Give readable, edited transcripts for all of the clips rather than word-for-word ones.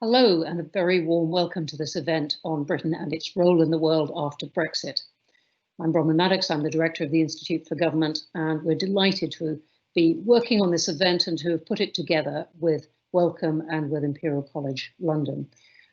Hello, and a very warm welcome to this event on Britain and its role in the world after Brexit. I'm Bronwen Maddox, I'm the director of the Institute for Government, and we're delighted to be working on this event and to have put it together with Wellcome and with Imperial College London.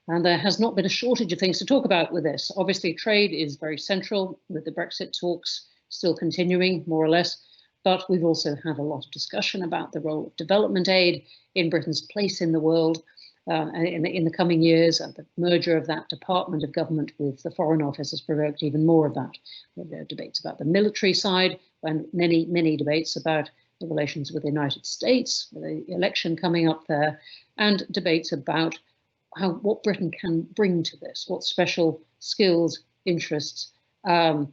And there has not been a shortage of things to talk about with this. Obviously, trade is very central, with the Brexit talks still continuing, more or less. But we've also had a lot of discussion about the role of development aid in Britain's place in the world in the coming years, and the merger of that department of government with the Foreign Office has provoked even more of that. There are debates about the military side, and many debates about the relations with the United States, with the election coming up there, and debates about what Britain can bring to this, what special skills, interests, and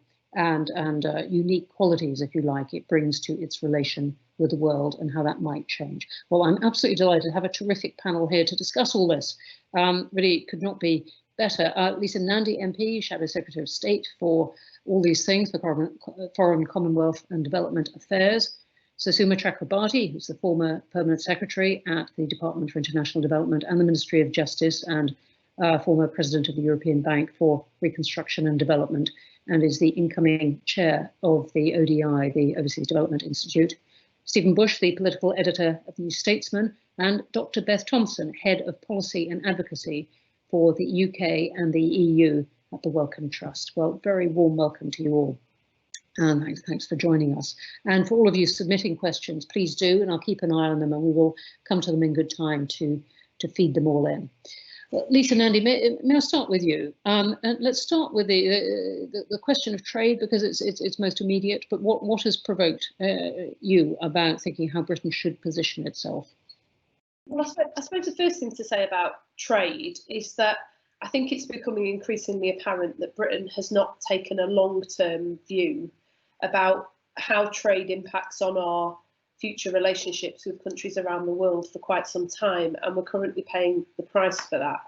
unique qualities, if you like, it brings to its relation with the world and how that might change. Well, I'm absolutely delighted to have a terrific panel here to discuss all this. Really could not be better. Lisa Nandy MP, Shadow Secretary of State for all these things, for Foreign, Commonwealth and Development Affairs. So Suma Chakrabarti, who's the former Permanent Secretary at the Department for International Development and the Ministry of Justice, and former President of the European Bank for Reconstruction and Development, and is the incoming chair of the ODI, the Overseas Development Institute. Stephen Bush, the political editor of the Statesman, and Dr. Beth Thompson, head of policy and advocacy for the UK and the EU at the Wellcome Trust. Well, very warm welcome to you all. And thanks for joining us. And for all of you submitting questions, please do, and I'll keep an eye on them and we will come to them in good time to feed them all in. Well, Lisa, Nandy, may I start with you? And let's start with the question of trade, because it's most immediate. But what has provoked you about thinking how Britain should position itself? Well, I suppose the first thing to say about trade is that I think it's becoming increasingly apparent that Britain has not taken a long-term view about how trade impacts on our future relationships with countries around the world for quite some time, and we're currently paying the price for that.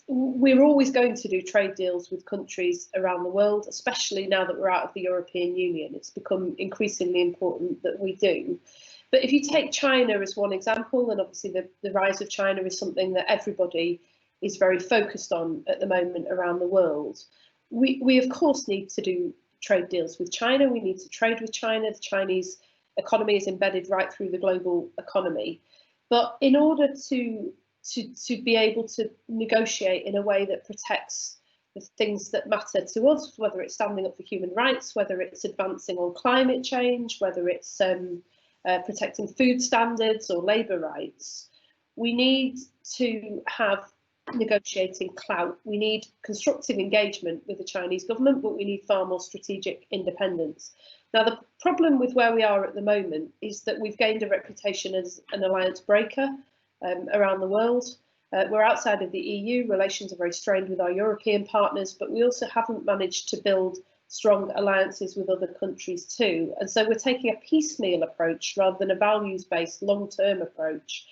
We're always going to do trade deals with countries around the world, especially now that we're out of the European Union. It's become increasingly important that we do. But if you take China as one example, and obviously the rise of China is something that everybody is very focused on at the moment around the world, we of course need to do trade deals with China. We need to trade with China. The Chinese economy is embedded right through the global economy. But in order to be able to negotiate in a way that protects the things that matter to us, whether it's standing up for human rights, whether it's advancing on climate change, whether it's protecting food standards or labour rights, we need to have negotiating clout. We need constructive engagement with the Chinese government, but we need far more strategic independence. Now, the problem with where we are at the moment is that we've gained a reputation as an alliance breaker around the world. We're outside of the EU, relations are very strained with our European partners, but we also haven't managed to build strong alliances with other countries too. And so we're taking a piecemeal approach rather than a values-based long-term approach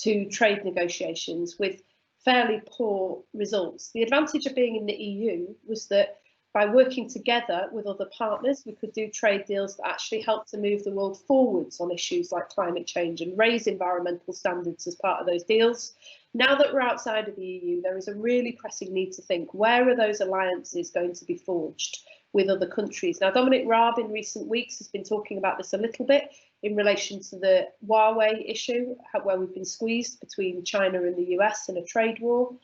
to trade negotiations with fairly poor results. The advantage of being in the EU was that by working together with other partners, we could do trade deals that actually help to move the world forwards on issues like climate change and raise environmental standards as part of those deals. Now that we're outside of the EU, there is a really pressing need to think, where are those alliances going to be forged with other countries? Now, Dominic Raab in recent weeks has been talking about this a little bit in relation to the Huawei issue, where we've been squeezed between China and the US in a trade war.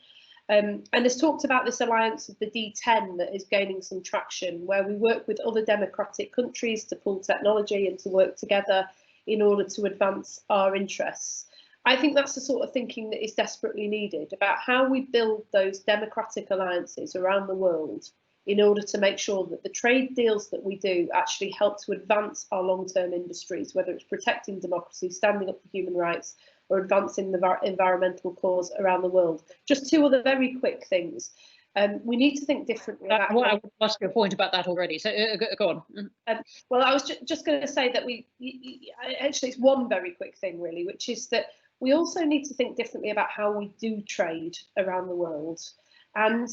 And has talked about this alliance of the D10 that is gaining some traction, where we work with other democratic countries to pull technology and to work together in order to advance our interests. I think that's the sort of thinking that is desperately needed about how we build those democratic alliances around the world in order to make sure that the trade deals that we do actually help to advance our long-term industries, whether it's protecting democracy, standing up for human rights, or advancing the environmental cause around the world. Just two other very quick things. We need to think differently about... I want to ask you a point about that already, so go on. Well, I was just going to say that actually it's one very quick thing really, which is that we also need to think differently about how we do trade around the world. And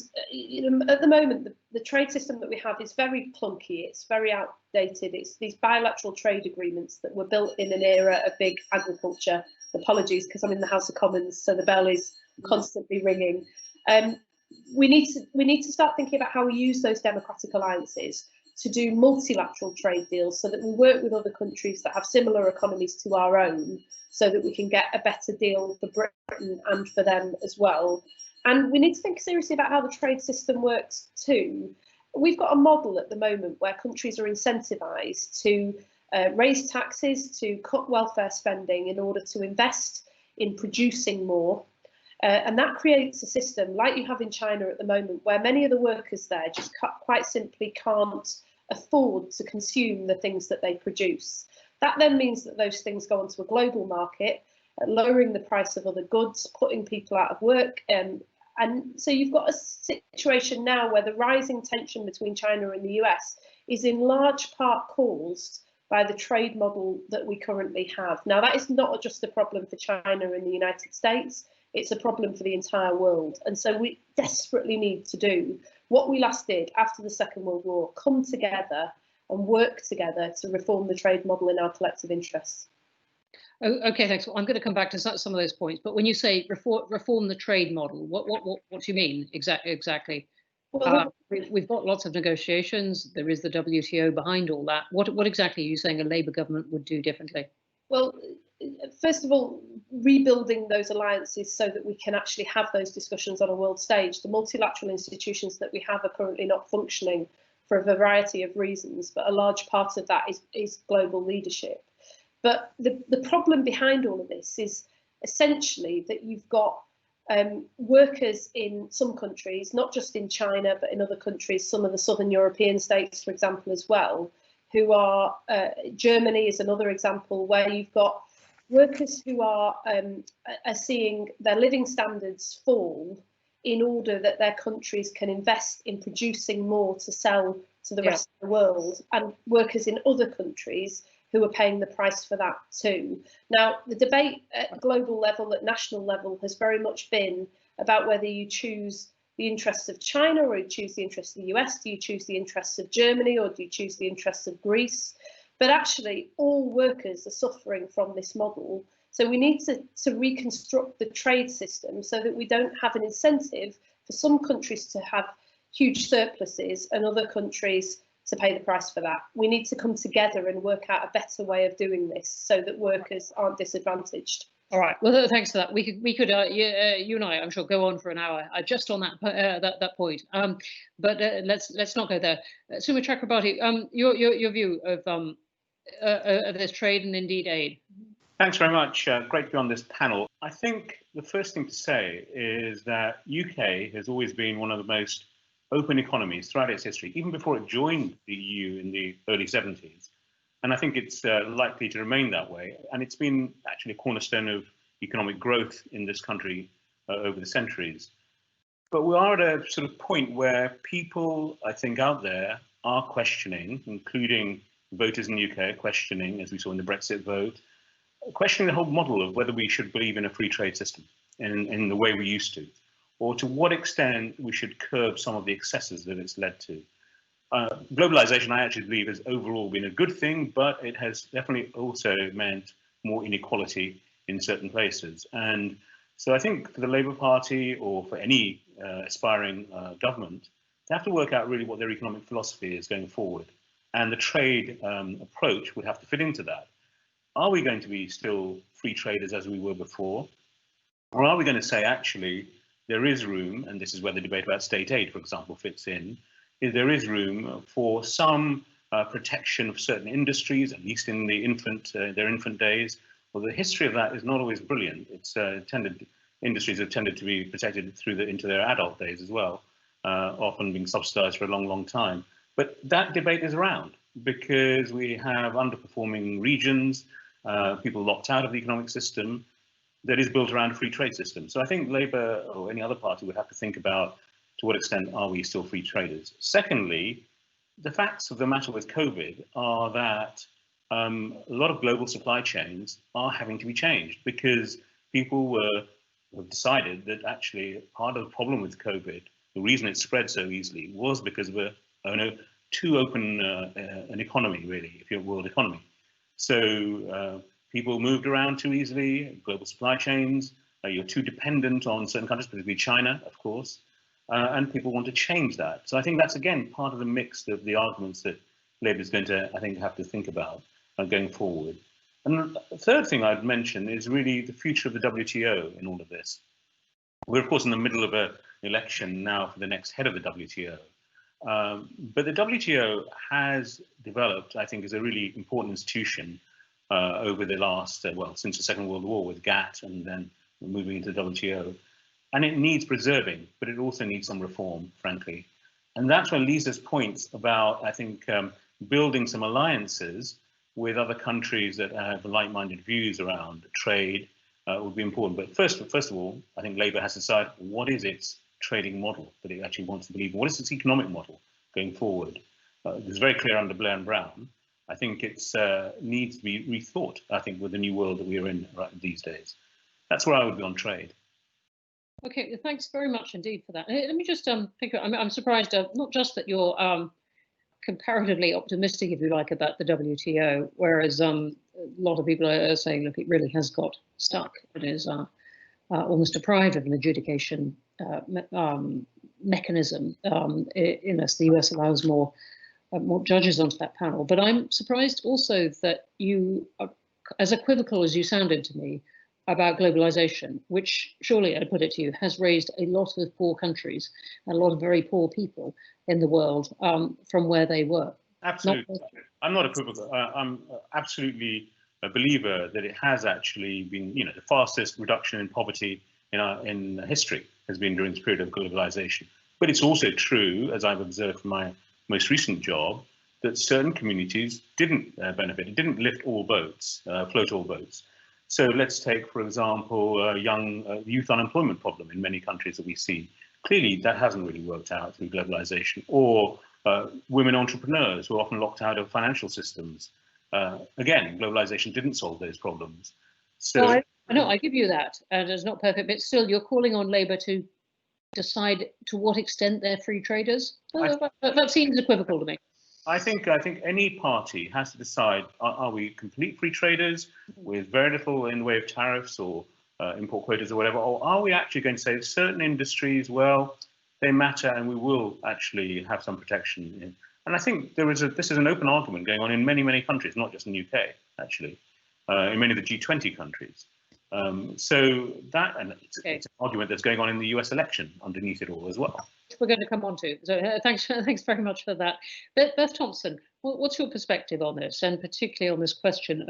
at the moment, the trade system that we have is very clunky, it's very outdated. It's these bilateral trade agreements that were built in an era of big agriculture Apologies, because I'm in the House of Commons, so the bell is constantly ringing. We need to start thinking about how we use those democratic alliances to do multilateral trade deals, so that we work with other countries that have similar economies to our own, so that we can get a better deal for Britain and for them as well. And we need to think seriously about how the trade system works too. We've got a model at the moment where countries are incentivised to raise taxes, to cut welfare spending in order to invest in producing more. And that creates a system like you have in China at the moment, where many of the workers there just quite simply can't afford to consume the things that they produce. That then means that those things go onto a global market, lowering the price of other goods, putting people out of work. And so you've got a situation now where the rising tension between China and the US is in large part caused by the trade model that we currently have. Now, that is not just a problem for China and the United States, it's a problem for the entire world. And so we desperately need to do what we last did after the Second World War, come together and work together to reform the trade model in our collective interests. Okay, thanks. Well, I'm going to come back to some of those points, but when you say reform the trade model, what do you mean exactly? Well, we've got lots of negotiations. There is the WTO behind all that. What exactly are you saying a Labour government would do differently? Well, first of all, rebuilding those alliances so that we can actually have those discussions on a world stage. The multilateral institutions that we have are currently not functioning for a variety of reasons, but a large part of that is global leadership. But the problem behind all of this is essentially that you've got workers in some countries, not just in China, but in other countries, some of the southern European states, for example, as well, who are, Germany is another example, where you've got workers who are seeing their living standards fall in order that their countries can invest in producing more to sell to the rest of the world, and workers in other countries who are paying the price for that too. Now, the debate at global level, at national level, has very much been about whether you choose the interests of China or you choose the interests of the US, do you choose the interests of Germany or do you choose the interests of Greece? But actually, all workers are suffering from this model. So we need to reconstruct the trade system so that we don't have an incentive for some countries to have huge surpluses and other countries to pay the price for that. We need to come together and work out a better way of doing this so that workers aren't disadvantaged. All right. Well, thanks for that. We could you and I, I'm sure, go on for an hour just on that point. But let's not go there. Suma Chakrabarti, your view of this trade and indeed aid. Thanks very much. Great to be on this panel. I think the first thing to say is that UK has always been one of the most open economies throughout its history, even before it joined the EU in the early 70s. And I think it's likely to remain that way. And it's been actually a cornerstone of economic growth in this country over the centuries. But we are at a sort of point where people, I think, out there are questioning, including voters in the UK, questioning, as we saw in the Brexit vote, questioning the whole model of whether we should believe in a free trade system in the way we used to, or to what extent we should curb some of the excesses that it's led to. Globalization, I actually believe, has overall been a good thing, but it has definitely also meant more inequality in certain places. And so I think for the Labour Party or for any aspiring government, they have to work out really what their economic philosophy is going forward. And the trade approach would have to fit into that. Are we going to be still free traders as we were before? Or are we going to say, actually, there is room, and this is where the debate about state aid, for example, fits in, is there is room for some protection of certain industries, at least in the their infant days. Well, the history of that is not always brilliant. It's industries have tended to be protected into their adult days as well, often being subsidized for a long, long time. But that debate is around because we have underperforming regions, people locked out of the economic system that is built around a free trade system. So I think Labour or any other party would have to think about to what extent are we still free traders. Secondly, the facts of the matter with COVID are that a lot of global supply chains are having to be changed because people have decided that actually part of the problem with COVID, the reason it spread so easily was because of too open an economy, really, if you're a world economy. So people moved around too easily, global supply chains, you're too dependent on certain countries, particularly China, of course, and people want to change that. So I think that's, again, part of the mix of the arguments that Labour is going to, I think, have to think about going forward. And the third thing I'd mention is really the future of the WTO in all of this. We're, of course, in the middle of an election now for the next head of the WTO. But the WTO has developed, I think, as a really important institution over the last, well, since the Second World War with GATT and then moving into the WTO. And it needs preserving, but it also needs some reform, frankly. And that's where Lisa's points about, I think, building some alliances with other countries that have like-minded views around trade would be important. But first of all, I think Labour has to decide what is its trading model that it actually wants to believe in. What is its economic model going forward? It's very clear under Blair and Brown. I think it needs to be rethought, I think, with the new world that we are in right these days. That's where I would be on trade. Okay, thanks very much indeed for that. Let me just pick up. I'm surprised, not just that you're comparatively optimistic, if you like, about the WTO, whereas a lot of people are saying, look, it really has got stuck. It is almost deprived of an adjudication mechanism, unless the US allows more judges onto that panel. But I'm surprised also that you are as equivocal as you sounded to me about globalization, which surely, I put it to you, has raised a lot of poor countries, a lot of very poor people in the world from where they were. Absolutely. I'm not equivocal. I'm absolutely a believer that it has actually been, you know, the fastest reduction in poverty in history has been during this period of globalization. But it's also true, as I've observed from my most recent job, that certain communities didn't benefit. It didn't lift all boats, float all boats. So let's take, for example, youth unemployment problem in many countries that we see. Clearly, that hasn't really worked out through globalization. Or women entrepreneurs who are often locked out of financial systems. Again, globalization didn't solve those problems. So well, I know, I give you that, and it's not perfect, but still, you're calling on Labour to decide to what extent they're free traders. Well, that seems equivocal to me. I think any party has to decide, are we complete free traders with very little in the way of tariffs or import quotas or whatever, or are we actually going to say certain industries, well, they matter and we will actually have some protection. And I think this is an open argument going on in many, many countries, not just in the UK, actually, in many of the G20 countries. So that, and it's an argument that's going on in the US election underneath it all as well. We're going to come on to. So thanks very much for that. Beth Thompson, what's your perspective on this, and particularly on this question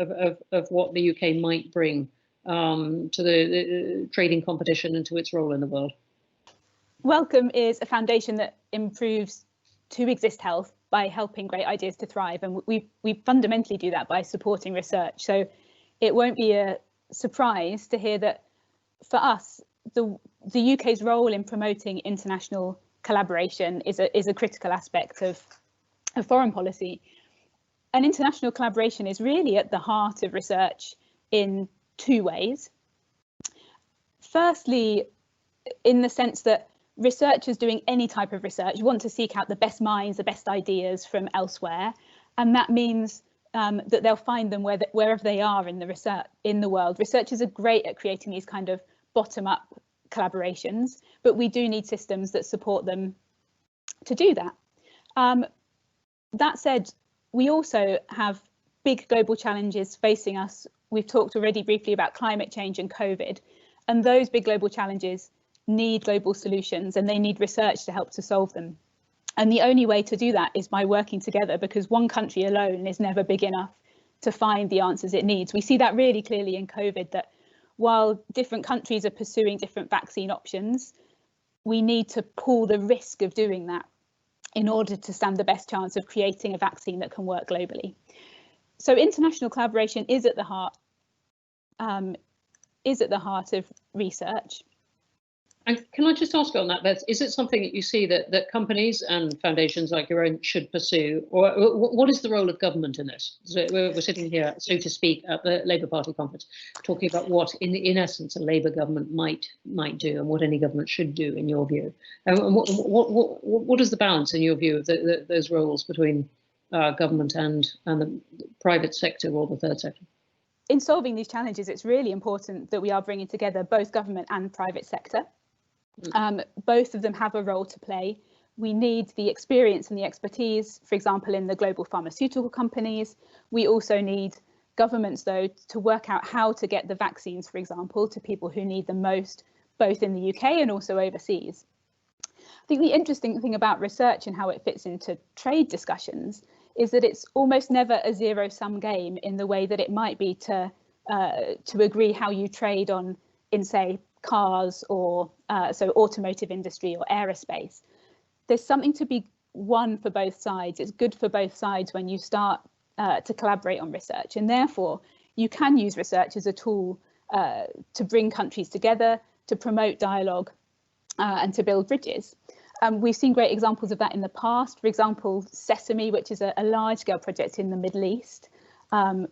of what the UK might bring to the trading competition and to its role in the world? Wellcome is a foundation that improves to exist health by helping great ideas to thrive, and we fundamentally do that by supporting research. So it won't be a surprise to hear that for us, the UK's role in promoting international collaboration is a critical aspect of foreign policy. And international collaboration is really at the heart of research in two ways. Firstly, in the sense that researchers doing any type of research want to seek out the best minds, the best ideas from elsewhere, and that means that they'll find them wherever they are in the world. Researchers are great at creating these kind of bottom-up collaborations, but we do need systems that support them to do that. That said, we also have big global challenges facing us. We've talked already briefly about climate change and COVID, and those big global challenges need global solutions and they need research to help to solve them. And the only way to do that is by working together, because one country alone is never big enough to find the answers it needs. We see that really clearly in COVID, that while different countries are pursuing different vaccine options, we need to pool the risk of doing that in order to stand the best chance of creating a vaccine that can work globally. So international collaboration is at the heart of research. And can I just ask on that, Beth, is it something that you see that companies and foundations like your own should pursue, or what is the role of government in this? So we're sitting here, so to speak, at the Labour Party conference, talking about what, in essence, a Labour government might do, and what any government should do, in your view. And what is the balance, in your view, of those roles between government and the private sector or the third sector? in solving these challenges, it's really important that we are bringing together both government and private sector. Both of them have a role to play. We need the experience and the expertise, for example, in the global pharmaceutical companies. We also need governments, though, to work out how to get the vaccines, for example, to people who need them most, both in the UK and also overseas. I think the interesting thing about research and how it fits into trade discussions is that it's almost never a zero-sum game in the way that it might be to agree how you trade on, in say, cars or so automotive industry or aerospace. There's something to be won for both sides. It's good for both sides when you start to collaborate on research, and therefore you can use research as a tool to bring countries together, to promote dialogue and to build bridges. We've seen great examples of that in the past. For example, Sesame, which is a large-scale project in the Middle East,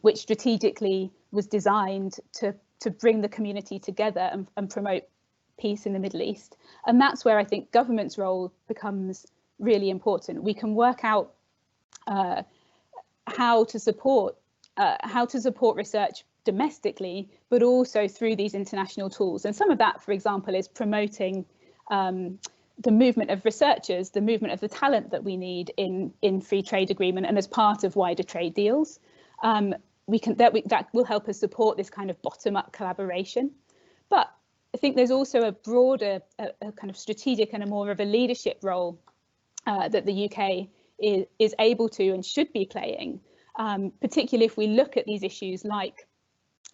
which strategically was designed to bring the community together and promote peace in the Middle East. And that's where I think government's role becomes really important. We can work out how to support research domestically, but also through these international tools. And some of that, for example, is promoting the movement of researchers, the movement of the talent that we need in free trade agreement and as part of wider trade deals. That will help us support this kind of bottom-up collaboration. But I think there's also a broader, a kind of strategic and a more of a leadership role that the UK is able to and should be playing, particularly if we look at these issues like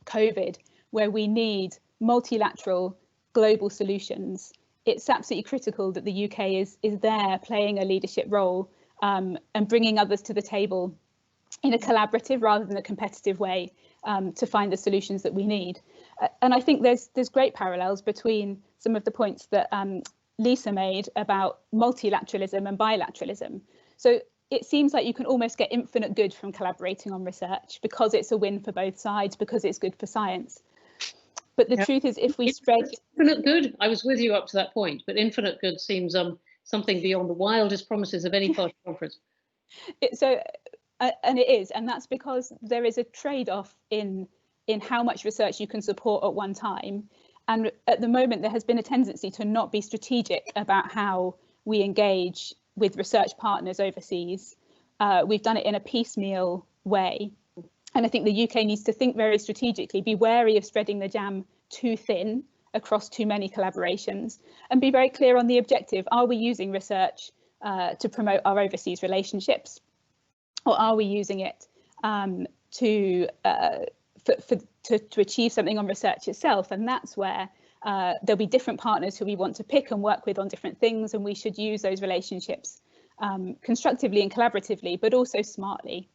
COVID, where we need multilateral global solutions. It's absolutely critical that the UK is there playing a leadership role and bringing others to the table in a collaborative rather than a competitive way to find the solutions that we need. And I think there's great parallels between some of the points that Lisa made about multilateralism and bilateralism. So it seems like you can almost get infinite good from collaborating on research because it's a win for both sides, because it's good for science. But the truth is, if we spread infinite good, I was with you up to that point, but infinite good seems something beyond the wildest promises of any party conference. And it is, and that's because there is a trade-off in how much research you can support at one time. And at the moment, there has been a tendency to not be strategic about how we engage with research partners overseas. We've done it in a piecemeal way. And I think the UK needs to think very strategically, be wary of spreading the jam too thin across too many collaborations, and be very clear on the objective. Are we using research to promote our overseas relationships? Or are we using it to achieve something on research itself? And that's where there'll be different partners who we want to pick and work with on different things, and we should use those relationships constructively and collaboratively, but also smartly.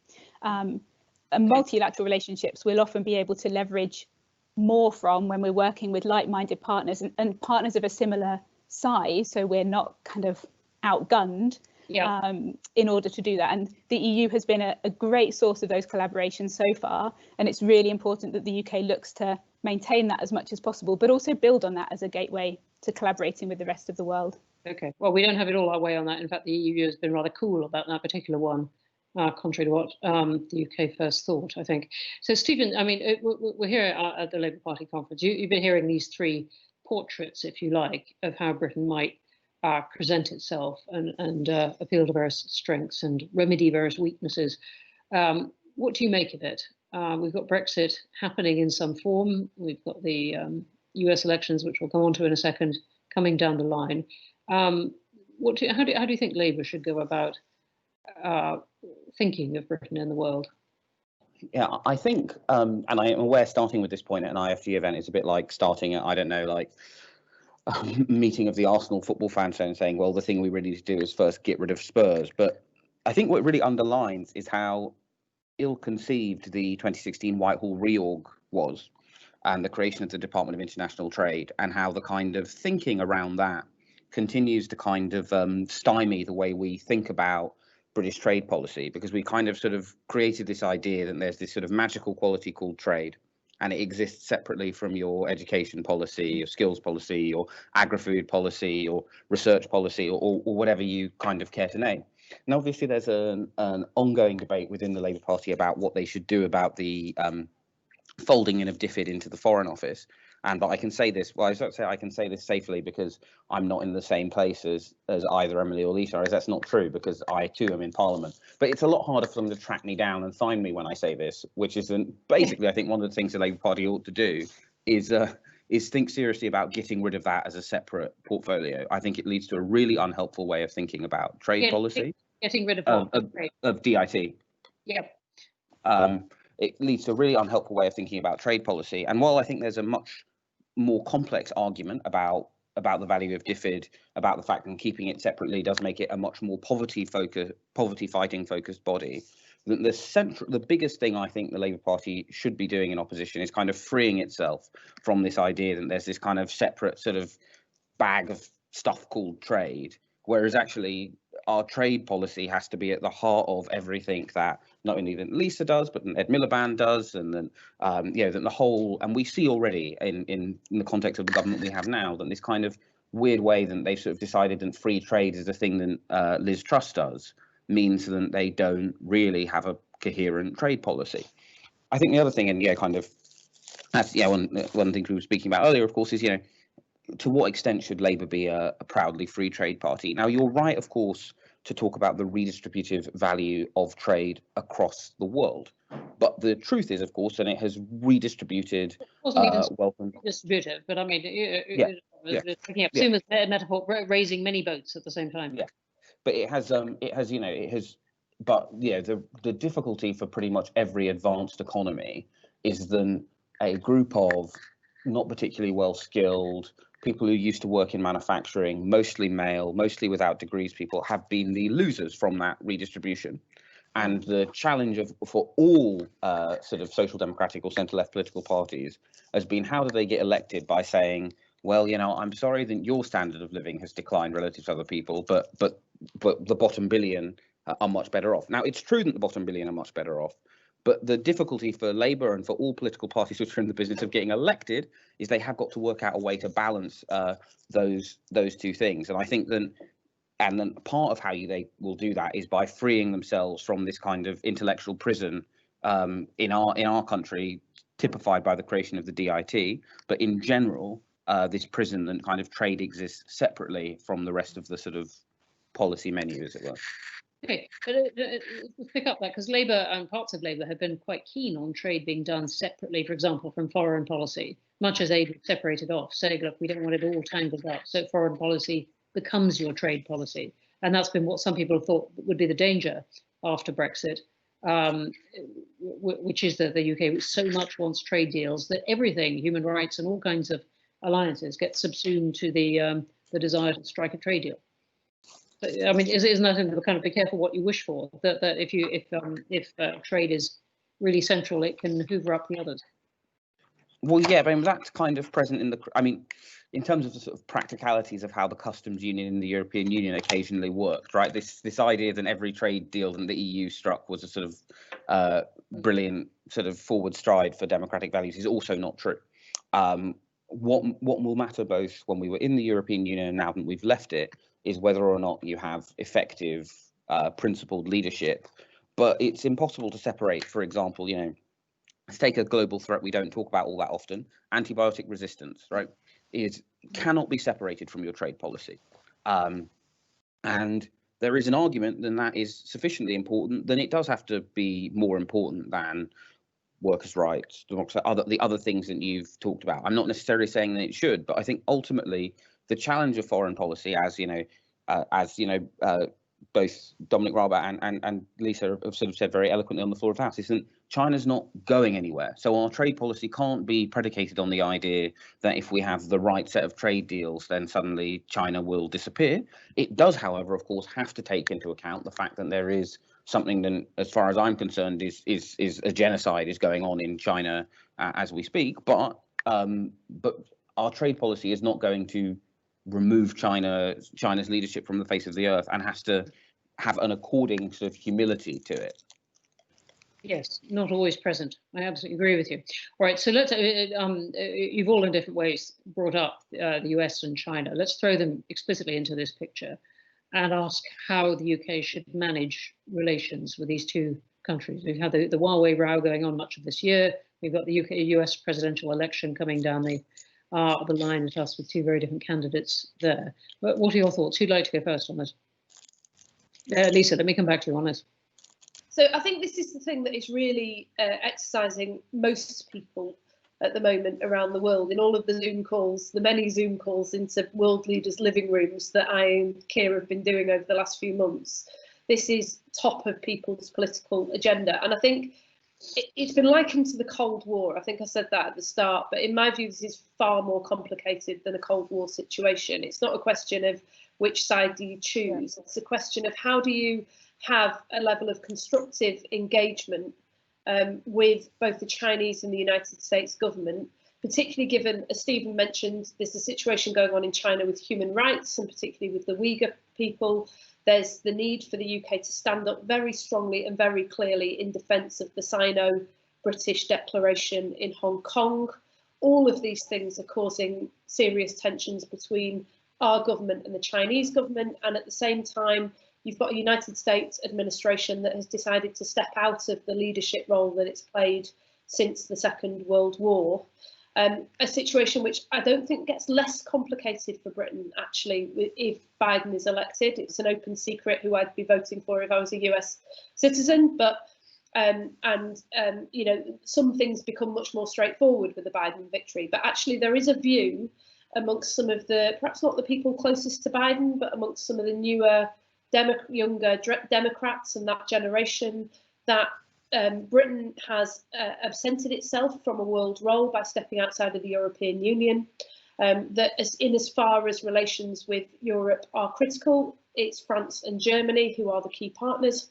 And multilateral relationships we'll often be able to leverage more from when we're working with like-minded partners and partners of a similar size, so we're not kind of outgunned. Yeah. In order to do that. And the EU has been a great source of those collaborations so far, and it's really important that the UK looks to maintain that as much as possible, but also build on that as a gateway to collaborating with the rest of the world. Okay, well, we don't have it all our way on that. In fact, the EU has been rather cool about that particular one, contrary to what the UK first thought, I think. So, Stephen, I mean, we're here at the Labour Party conference. You've been hearing these three portraits, if you like, of how Britain might present itself and appeal to various strengths and remedy various weaknesses. What do you make of it? We've got Brexit happening in some form. We've got the US elections, which we'll come on to in a second, coming down the line. How do you think Labour should go about thinking of Britain in the world? Yeah, I think, and I am aware starting with this point at an IfG event is a bit like starting at, I don't know, like meeting of the Arsenal football fans and saying, well, the thing we really need to do is first get rid of Spurs. But I think what really underlines is how ill-conceived the 2016 Whitehall reorg was, and the creation of the Department of International Trade, and how the kind of thinking around that continues to kind of stymie the way we think about British trade policy, because we kind of sort of created this idea that there's this sort of magical quality called trade, and it exists separately from your education policy, your skills policy, or agri-food policy, or research policy, or whatever you kind of care to name. And obviously there's an ongoing debate within the Labour Party about what they should do about the folding in of DfID into the Foreign Office. But I can say this, well, I don't say I can say this safely because I'm not in the same place as either Emily or Lisa, as that's not true, because I too am in Parliament. But it's a lot harder for them to track me down and find me when I say this, which is basically, I think one of the things the Labour Party ought to do is think seriously about getting rid of that as a separate portfolio. I think it leads to a really unhelpful way of thinking about trade policy. Getting rid of DIT. Yep. It leads to a really unhelpful way of thinking about trade policy. And while I think there's a much more complex argument about the value of DfID, about the fact that keeping it separately does make it a much more poverty fighting focused body, the biggest thing I think the Labour Party should be doing in opposition is kind of freeing itself from this idea that there's this kind of separate sort of bag of stuff called trade, whereas actually our trade policy has to be at the heart of everything that not only that Lisa does, but Ed Miliband does, and then that the whole, and we see already in the context of the government we have now, that this kind of weird way that they've sort of decided that free trade is a thing that Liz Truss does, means that they don't really have a coherent trade policy. I think the other thing, and kind of, that's one thing we were speaking about earlier, of course, is to what extent should Labour be a proudly free trade party? Now, you're right, of course, to talk about the redistributive value of trade across the world. But the truth is, of course, and it has redistributed. It wasn't even Wellcome. Distributive, but I mean, picking up Suma's metaphor, raising many boats at the same time. Yeah, but but the difficulty for pretty much every advanced economy is that a group of not particularly well-skilled people who used to work in manufacturing, mostly male, mostly without degrees people, have been the losers from that redistribution. And the challenge for all sort of social democratic or centre-left political parties has been, how do they get elected by saying, well, I'm sorry that your standard of living has declined relative to other people, but the bottom billion are much better off. Now, it's true that the bottom billion are much better off, but the difficulty for Labour and for all political parties which are in the business of getting elected is they have got to work out a way to balance those two things. And I think then part of how they will do that is by freeing themselves from this kind of intellectual prison in our country, typified by the creation of the DIT, but in general, this prison that kind of trade exists separately from the rest of the sort of policy menu, as it were. Okay, but let's pick up that, because Labour and parts of Labour have been quite keen on trade being done separately, for example, from foreign policy, much as aid was separated off, saying, look, we don't want it all tangled up, so foreign policy becomes your trade policy. And that's been what some people thought would be the danger after Brexit, which is that the UK so much wants trade deals that everything, human rights and all kinds of alliances, get subsumed to the desire to strike a trade deal. I mean, isn't that kind of be careful what you wish for? That if trade is really central, it can hoover up the others. Well, yeah, but I mean, that's kind of present in terms of the sort of practicalities of how the customs union in the European Union occasionally worked, right? This idea that every trade deal that the EU struck was a sort of brilliant sort of forward stride for democratic values is also not true. What will matter both when we were in the European Union and now that we've left it is whether or not you have effective, principled leadership. But it's impossible to separate, for example, let's take a global threat we don't talk about all that often, antibiotic resistance, right? It cannot be separated from your trade policy. And there is an argument that is sufficiently important, then it does have to be more important than workers' rights, democracy, the other things that you've talked about. I'm not necessarily saying that it should, but I think ultimately the challenge of foreign policy, as both Dominic Raab and Lisa have sort of said very eloquently on the floor of the House, is that China's not going anywhere. So our trade policy can't be predicated on the idea that if we have the right set of trade deals, then suddenly China will disappear. It does, however, of course, have to take into account the fact that there is something that, as far as I'm concerned, is a genocide is going on in China as we speak. But our trade policy is not going to remove China's leadership from the face of the earth, and has to have an according sort of humility to it. Yes, not always present. I absolutely agree with you. All right, so let's. You've all in different ways brought up the US and China. Let's throw them explicitly into this picture, and ask how the UK should manage relations with these two countries. We've had the Huawei row going on much of this year. We've got the US presidential election coming down the line at us with two very different candidates there. But what are your thoughts? Who'd like to go first on this? Lisa, let me come back to you on this. So I think this is the thing that is really exercising most people at the moment around the world, in all of the Zoom calls, the many Zoom calls into world leaders' living rooms that I and Keir have been doing over the last few months. This is top of people's political agenda. And I think it's been likened to the Cold War. I think I said that at the start, but in my view, this is far more complicated than a Cold War situation. It's not a question of which side do you choose. It's a question of how do you have a level of constructive engagement with both the Chinese and the United States government, particularly given, as Stephen mentioned, there's a situation going on in China with human rights, and particularly with the Uyghur people. There's the need for the UK to stand up very strongly and very clearly in defence of the Sino-British declaration in Hong Kong. All of these things are causing serious tensions between our government and the Chinese government, and at the same time, you've got a United States administration that has decided to step out of the leadership role that it's played since the Second World War. A situation which I don't think gets less complicated for Britain, actually, if Biden is elected. It's an open secret who I'd be voting for if I was a US citizen, but you know, some things become much more straightforward with the Biden victory. But actually there is a view amongst some of the, perhaps not the people closest to Biden, but amongst some of the newer younger Democrats and that generation, that Britain has absented itself from a world role by stepping outside of the European Union, that as far as relations with Europe are critical, it's France and Germany who are the key partners,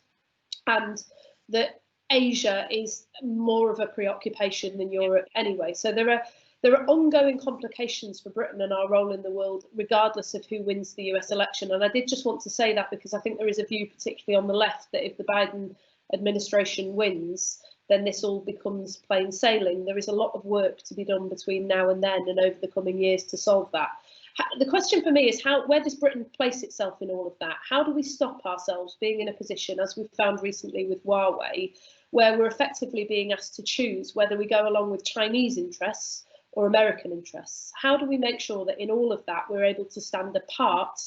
and that Asia is more of a preoccupation than Europe anyway. So there are ongoing complications for Britain and our role in the world, regardless of who wins the US election. And I did just want to say that because I think there is a view, particularly on the left, that if the Biden administration wins, then this all becomes plain sailing. There is a lot of work to be done between now and then and over the coming years to solve that. The question for me is where does Britain place itself in all of that? How do we stop ourselves being in a position, as we've found recently with Huawei, where we're effectively being asked to choose whether we go along with Chinese interests or American interests? How do we make sure that in all of that we're able to stand apart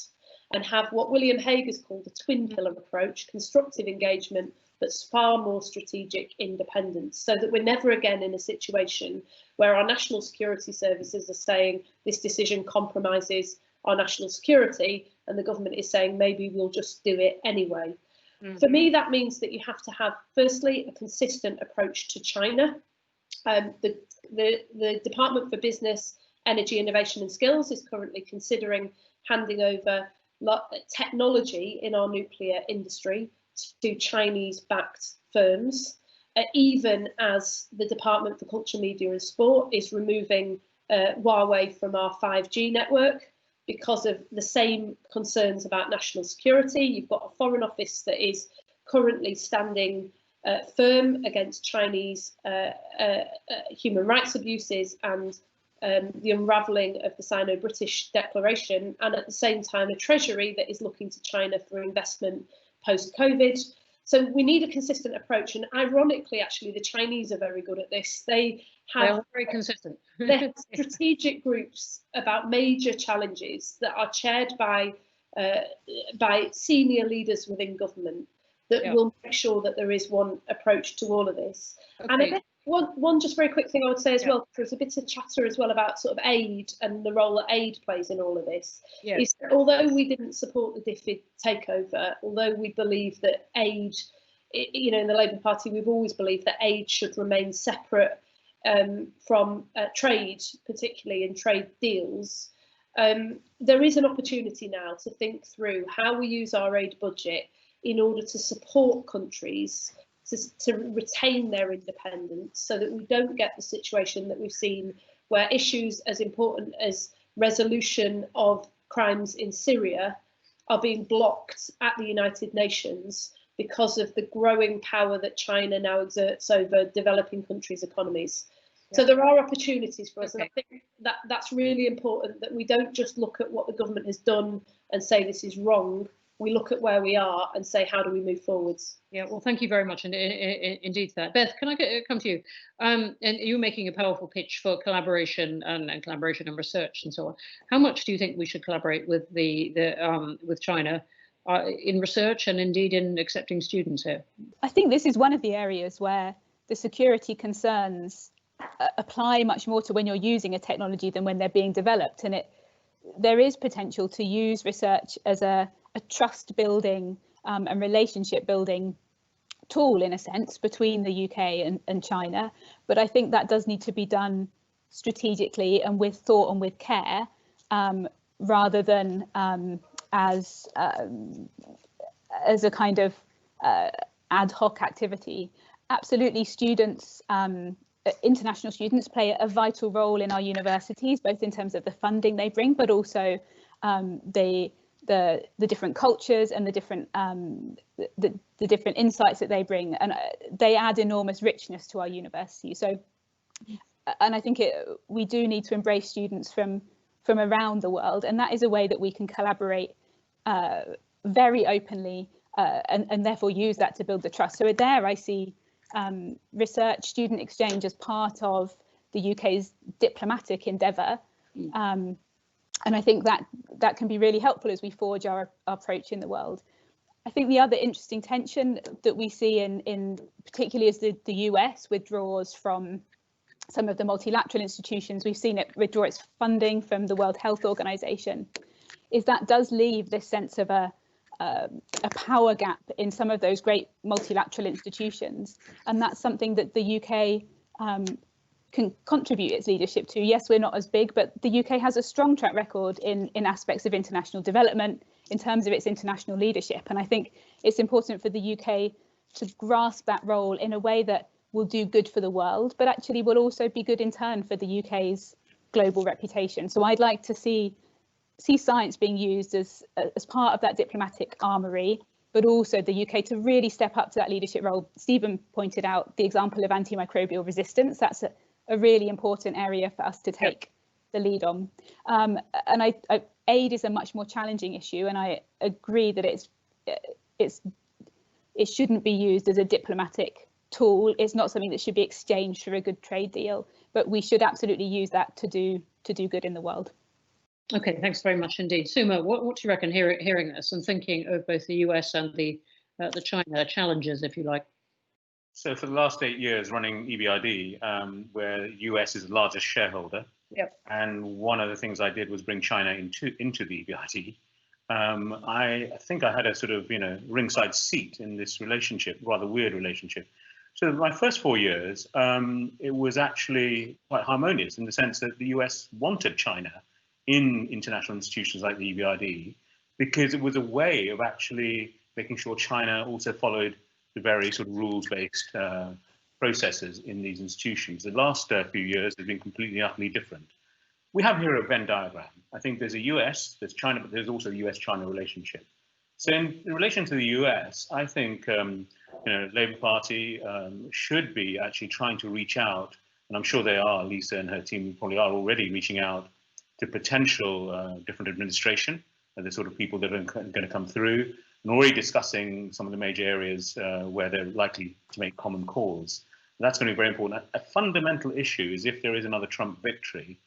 and have what William Hague has called a twin pillar approach, constructive engagement that's far more strategic independence, so that we're never again in a situation where our national security services are saying this decision compromises our national security and the government is saying maybe we'll just do it anyway. For me, that means that you have to have, firstly, a consistent approach to China. The Department for Business, Energy, Innovation and Skills is currently considering handing over technology in our nuclear industry to Chinese-backed firms, even as the Department for Culture, Media and Sport is removing Huawei from our 5G network because of the same concerns about national security. You've got a Foreign Office that is currently standing firm against Chinese human rights abuses and the unravelling of the Sino-British declaration, and at the same time a Treasury that is looking to China for investment post-COVID. So we need a consistent approach, and ironically, actually, the Chinese are very good at this. They are very consistent. They have strategic groups about major challenges that are chaired by senior leaders within government that will make sure that there is one approach to all of this. Okay. And I guess one just very quick thing I would say as well, there's a bit of chatter as well about sort of aid and the role that aid plays in all of this, is that although we didn't support the DfID takeover, although we believe that aid, you know, in the Labour Party, we've always believed that aid should remain separate from trade, particularly in trade deals. There is an opportunity now to think through how we use our aid budget in order to support countries to retain their independence, so that we don't get the situation that we've seen where issues as important as resolution of crimes in Syria are being blocked at the United Nations because of the growing power that China now exerts over developing countries' economies. So there are opportunities for us, and I think that that's really important, that we don't just look at what the government has done and say this is wrong. we look at where we are and say, how do we move forwards? Yeah, well, thank you very much indeed for that. Beth, can I come to you? And you're making a powerful pitch for collaboration and collaboration and research and so on. How much do you think we should collaborate with with China in research and indeed in accepting students here? I think this is one of the areas where the security concerns apply much more to when you're using a technology than when they're being developed, and there is potential to use research as a trust building and relationship building tool, in a sense, between the UK and China. But I think that does need to be done strategically and with thought and with care, rather than as a kind of ad hoc activity. Absolutely, students, international students play a vital role in our universities, both in terms of the funding they bring, but also the different cultures and the different insights that they bring, and they add enormous richness to our university. So, and I think we do need to embrace students from around the world, and that is a way that we can collaborate very openly, and therefore use that to build the trust. So there I see research student exchange as part of the UK's diplomatic endeavour. And I think that can be really helpful as we forge our approach in the world. I think the other interesting tension that we see in particularly as the US withdraws from some of the multilateral institutions, we've seen it withdraw its funding from the World Health Organization, is that does leave this sense of a power gap in some of those great multilateral institutions. And that's something that the UK can contribute its leadership to. Yes, we're not as big, but the UK has a strong track record in aspects of international development in terms of its international leadership. And I think it's important for the UK to grasp that role in a way that will do good for the world, but actually will also be good in turn for the UK's global reputation. So I'd like to see science being used as part of that diplomatic armoury, but also the UK to really step up to that leadership role. Stephen pointed out the example of antimicrobial resistance. That's a really important area for us to take the lead on. And aid is a much more challenging issue, and I agree that it shouldn't be used as a diplomatic tool. It's not something that should be exchanged for a good trade deal, but we should absolutely use that to do good in the world. Okay, thanks very much indeed. Suma, what do you reckon hearing this and thinking of both the US and the China challenges, if you like? So for the last 8 years running EBRD, where the US is the largest shareholder, and one of the things I did was bring China into the EBRD. I think I had a sort of ringside seat in this relationship, rather weird relationship. So my first 4 years, it was actually quite harmonious in the sense that the US wanted China in international institutions like the EBRD, because it was a way of actually making sure China also followed the very sort of rules-based processes in these institutions. The last few years have been completely, utterly different. We have here a Venn diagram. I think there's a US, there's China, but there's also a US-China relationship. So in relation to the US, I think Labour Party should be actually trying to reach out, and I'm sure they are. Lisa and her team probably are already reaching out to potential different administration, the sort of people that are going to come through, and already discussing some of the major areas where they're likely to make common cause. That's going to be very important. A fundamental issue is, if there is another Trump victory,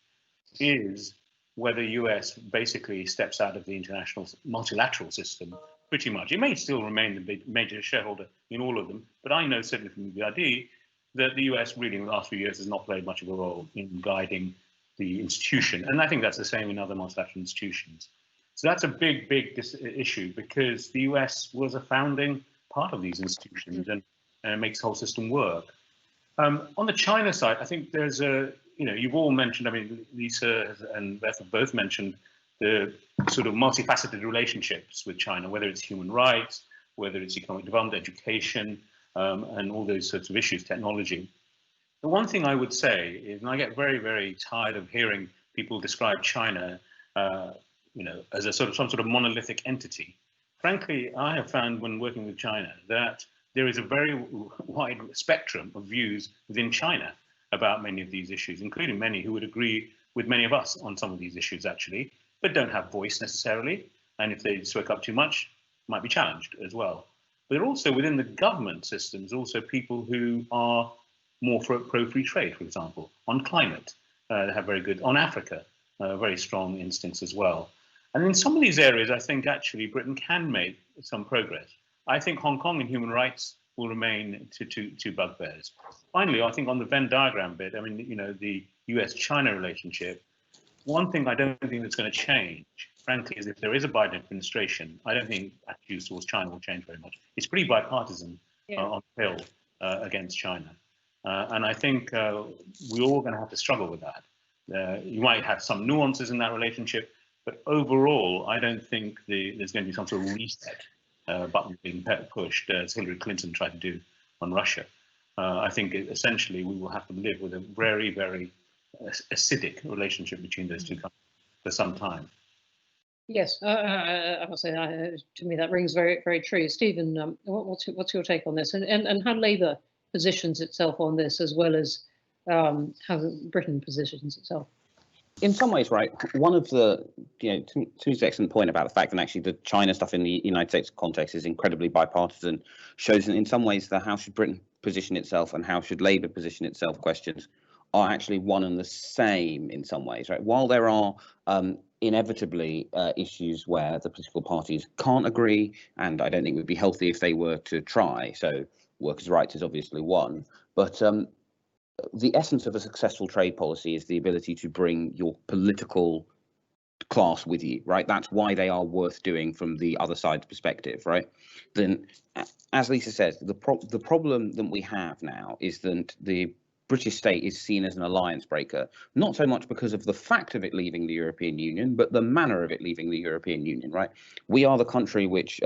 is whether US basically steps out of the international multilateral system pretty much. It may still remain the big major shareholder in all of them, but I know certainly from the BRD that the US really in the last few years has not played much of a role in guiding the institution. And I think that's the same in other multilateral institutions. So that's a big, big issue, because the US was a founding part of these institutions, and it makes the whole system work. On the China side, I think there's you've all mentioned, I mean, Lisa and Beth have both mentioned the sort of multifaceted relationships with China, whether it's human rights, whether it's economic development, education, and all those sorts of issues, technology. The one thing I would say is, and I get very, very tired of hearing people describe China, as a some sort of monolithic entity. Frankly, I have found when working with China that there is a very wide spectrum of views within China about many of these issues, including many who would agree with many of us on some of these issues, actually, but don't have voice necessarily. And if they spoke up too much, might be challenged as well. But also within the government systems, also people who are more pro-free trade, for example, on climate, they have very good, on Africa, a very strong instance as well. And in some of these areas, I think actually Britain can make some progress. I think Hong Kong and human rights will remain two bugbears. Finally, I think on the Venn diagram bit, I mean, you know, the US-China relationship, one thing I don't think that's going to change, frankly, is if there is a Biden administration, I don't think attitudes towards China will change very much. It's pretty bipartisan on the Hill against China. And I think we're all going to have to struggle with that. You might have some nuances in that relationship, but overall, I don't think there's going to be some sort of reset button being pushed, as Hillary Clinton tried to do on Russia. I think essentially we will have to live with a very, very acidic relationship between those two countries for some time. Yes, I must say, to me that rings very, very true. Stephen, what's your take on this, and how Labour positions itself on this, as well as how Britain positions itself? In some ways, right, one of the, to his excellent point about the fact that actually the China stuff in the United States context is incredibly bipartisan, shows that in some ways the how should Britain position itself and how should Labour position itself questions are actually one and the same in some ways, right? While there are inevitably issues where the political parties can't agree, and I don't think it would be healthy if they were to try, so workers' rights is obviously one, but the essence of a successful trade policy is the ability to bring your political class with you, right? That's why they are worth doing from the other side's perspective, right? Then, as Lisa says, the problem that we have now is that the British state is seen as an alliance breaker, not so much because of the fact of it leaving the European Union, but the manner of it leaving the European Union, right? We are the country which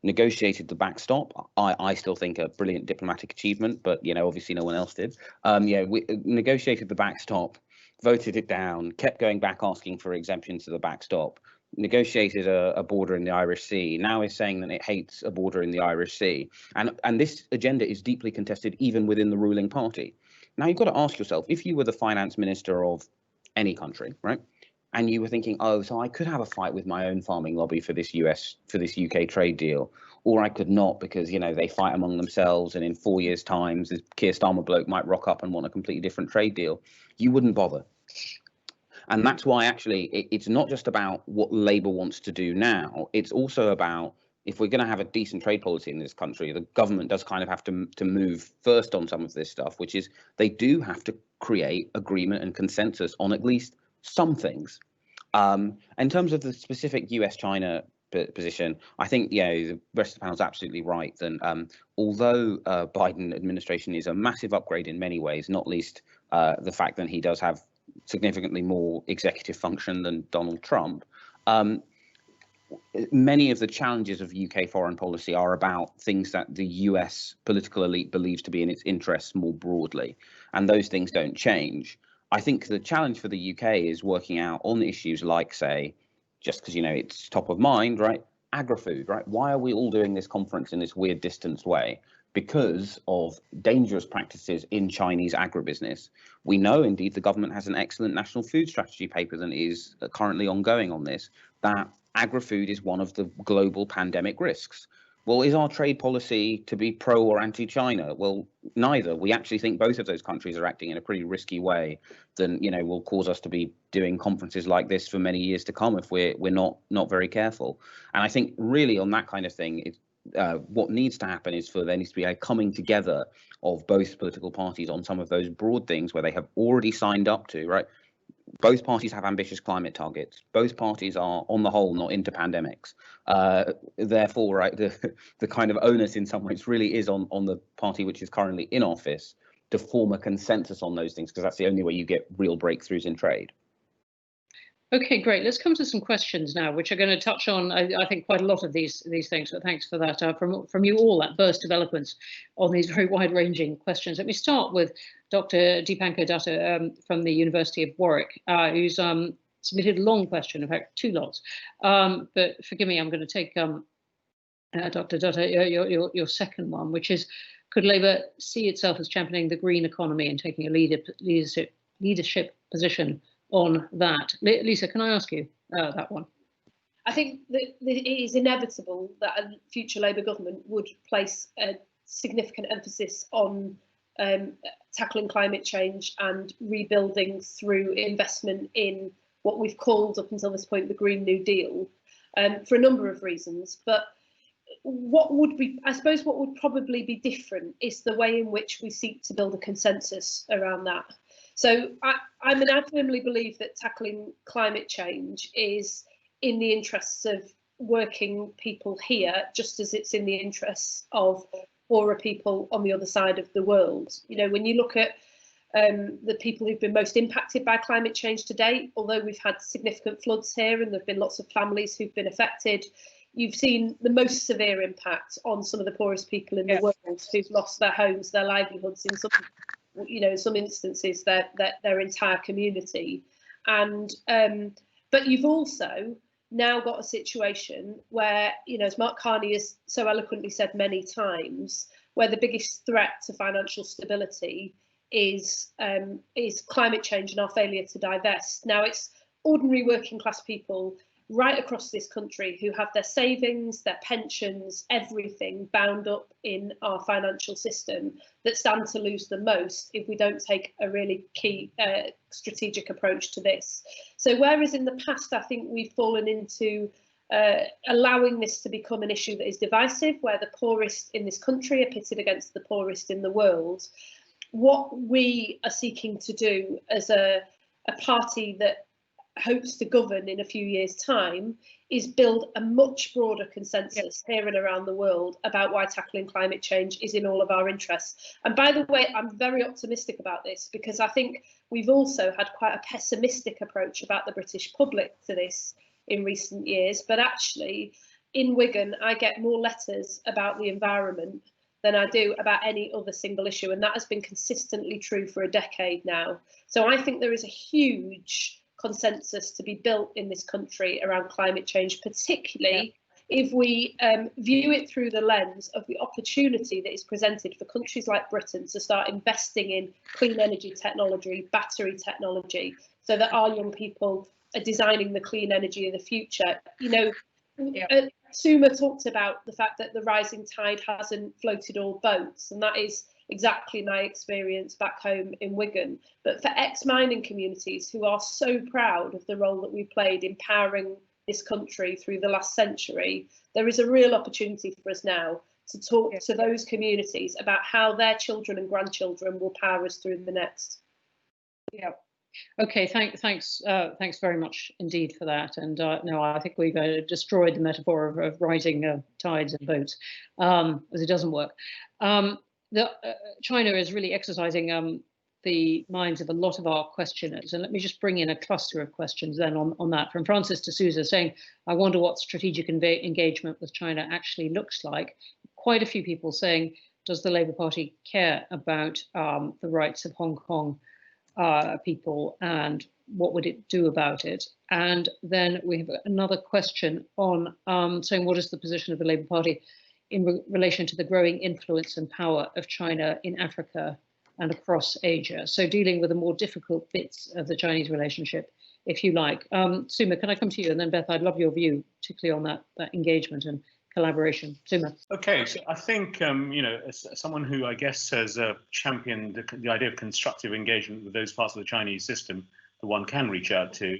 negotiated the backstop. I still think a brilliant diplomatic achievement, but, obviously no one else did. We negotiated the backstop, voted it down, kept going back asking for exemptions to the backstop, negotiated a border in the Irish Sea, now is saying that it hates a border in the Irish Sea. And this agenda is deeply contested even within the ruling party. Now, you've got to ask yourself, if you were the finance minister of any country, right, and you were thinking, oh, so I could have a fight with my own farming lobby for this UK trade deal, or I could not because, they fight among themselves, and in 4 years' time, this Keir Starmer bloke might rock up and want a completely different trade deal, you wouldn't bother. And that's why actually it's not just about what Labour wants to do now, it's also about, if we're going to have a decent trade policy in this country, the government does kind of have to move first on some of this stuff, which is they do have to create agreement and consensus on at least some things. In terms of the specific US-China position, I think the rest of the panel is absolutely right. That although Biden administration is a massive upgrade in many ways, not least the fact that he does have significantly more executive function than Donald Trump, many of the challenges of UK foreign policy are about things that the US political elite believes to be in its interests more broadly, and those things don't change. I think the challenge for the UK is working out on issues like, say, just because it's top of mind, right? Agri-food, right? Why are we all doing this conference in this weird distanced way? Because of dangerous practices in Chinese agribusiness. We know, indeed, the government has an excellent national food strategy paper that is currently ongoing on this, that agri-food is one of the global pandemic risks. Well, is our trade policy to be pro or anti-China? Well, neither. We actually think both of those countries are acting in a pretty risky way that, will cause us to be doing conferences like this for many years to come if we're not very careful. And I think really on that kind of thing, what needs to happen is there needs to be a coming together of both political parties on some of those broad things where they have already signed up to, right? Both parties have ambitious climate targets. Both parties are, on the whole, not into pandemics. Therefore, right, the kind of onus in some ways really is on the party which is currently in office to form a consensus on those things, because that's the only way you get real breakthroughs in trade. Okay, great. Let's come to some questions now, which are going to touch on, I think, quite a lot of these things. But thanks for that from you all, that burst of eloquence on these very wide-ranging questions. Let me start with Dr. Deepankar Datta from the University of Warwick, who's submitted a long question, in fact, 2 lots. But forgive me, I'm going to take Dr. Datta, your second one, which is, could Labour see itself as championing the green economy and taking a leadership position on that? Lisa, can I ask you that one? I think that it is inevitable that a future Labour government would place a significant emphasis on tackling climate change and rebuilding through investment in what we've called up until this point the Green New Deal, for a number of reasons. But what would be, I suppose, what would probably be different is the way in which we seek to build a consensus around that. So I firmly believe that tackling climate change is in the interests of working people here, just as it's in the interests of poorer people on the other side of the world. You know, when you look at the people who've been most impacted by climate change to date, although we've had significant floods here and there've been lots of families who've been affected, you've seen the most severe impact on some of the poorest people in the world who've lost their homes, their livelihoods, in some, you know, in some instances their entire community. And but you've also now got a situation where, you know, as Mark Carney has so eloquently said many times, where the biggest threat to financial stability is climate change and our failure to divest. Now, it's ordinary working class people right across this country who have their savings, their pensions, everything bound up in our financial system that stand to lose the most if we don't take a really key strategic approach to this. So whereas in the past I think we've fallen into allowing this to become an issue that is divisive, where the poorest in this country are pitted against the poorest in the world, what we are seeking to do as a party that hopes to govern in a few years' time is build a much broader consensus here and around the world about why tackling climate change is in all of our interests. And by the way, I'm very optimistic about this, because I think we've also had quite a pessimistic approach about the British public to this in recent years. But actually, in Wigan, I get more letters about the environment than I do about any other single issue. And that has been consistently true for a decade now. So I think there is a huge consensus to be built in this country around climate change, particularly if we view it through the lens of the opportunity that is presented for countries like Britain to start investing in clean energy technology, battery technology, so that our young people are designing the clean energy of the future. You know, Suma talked about the fact that the rising tide hasn't floated all boats, and that is exactly my experience back home in Wigan. But for ex-mining communities who are so proud of the role that we played in powering this country through the last century, there is a real opportunity for us now to talk to those communities about how their children and grandchildren will power us through the next. Yeah. Okay, thanks very much indeed for that. And no, I think we've destroyed the metaphor of rising tides and boats, as it doesn't work. China is really exercising the minds of a lot of our questioners. And let me just bring in a cluster of questions then on that. From Francis de Souza saying, I wonder what strategic engagement with China actually looks like. Quite a few people saying, does the Labour Party care about the rights of Hong Kong people, and what would it do about it? And then we have another question on saying, what is the position of the Labour Party in relation to the growing influence and power of China in Africa and across Asia? So dealing with the more difficult bits of the Chinese relationship, if you like. Suma, can I come to you? And then Beth, I'd love your view, particularly on that engagement and collaboration. Suma. Okay, so I think, you know, as someone who I guess has championed the idea of constructive engagement with those parts of the Chinese system that one can reach out to,